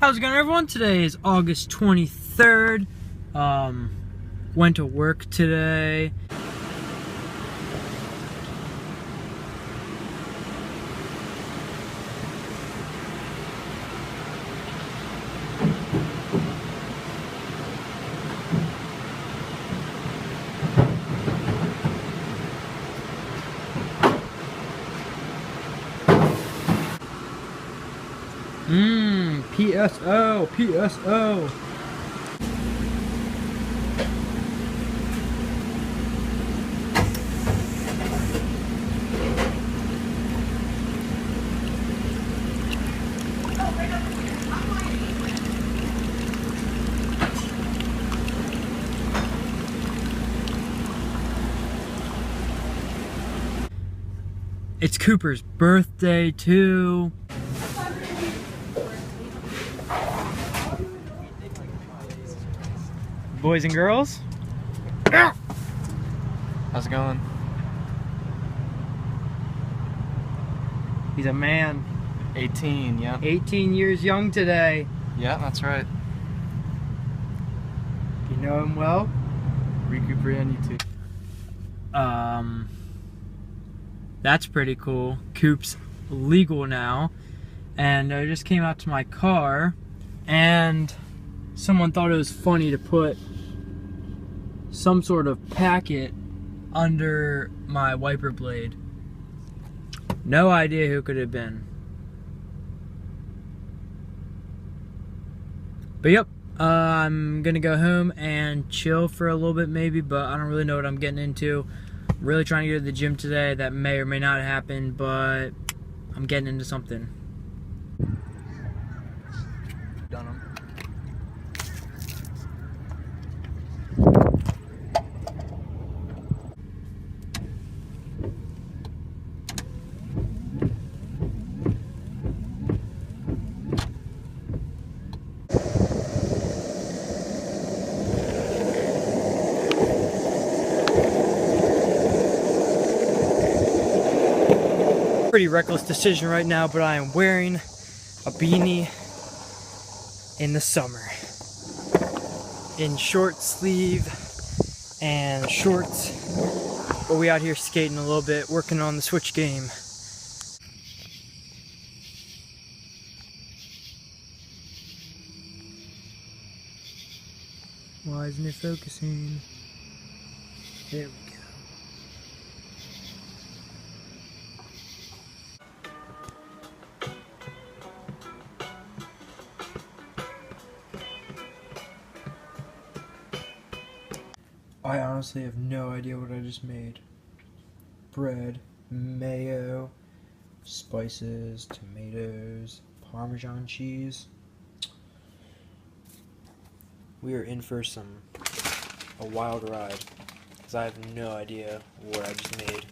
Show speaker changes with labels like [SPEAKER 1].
[SPEAKER 1] How's it going, everyone? Today is August 23rd. Went to work today. PSO. It's Cooper's birthday too. Boys and girls,
[SPEAKER 2] how's it going?
[SPEAKER 1] He's a man.
[SPEAKER 2] 18, yeah.
[SPEAKER 1] 18 years young today.
[SPEAKER 2] Yeah, that's right.
[SPEAKER 1] You know him well?
[SPEAKER 2] Recooper on YouTube.
[SPEAKER 1] That's pretty cool. Coop's legal now. And I just came out to my car and someone thought it was funny to put some sort of packet under my wiper blade. No idea who could have been. But yep, I'm gonna go home and chill for a little bit maybe, but I don't really know what I'm getting into. I'm really trying to go to the gym today. That may or may not happen, but I'm getting into something.
[SPEAKER 2] Done 'em.
[SPEAKER 1] Pretty reckless decision right now, but I am wearing a beanie in the summer. In short sleeve and shorts. But we out here skating a little bit, working on the Switch game. Why isn't it focusing? There we go. I honestly have no idea what I just made. Bread, mayo, spices, tomatoes, Parmesan cheese. We are in for a wild ride, because I have no idea what I just made.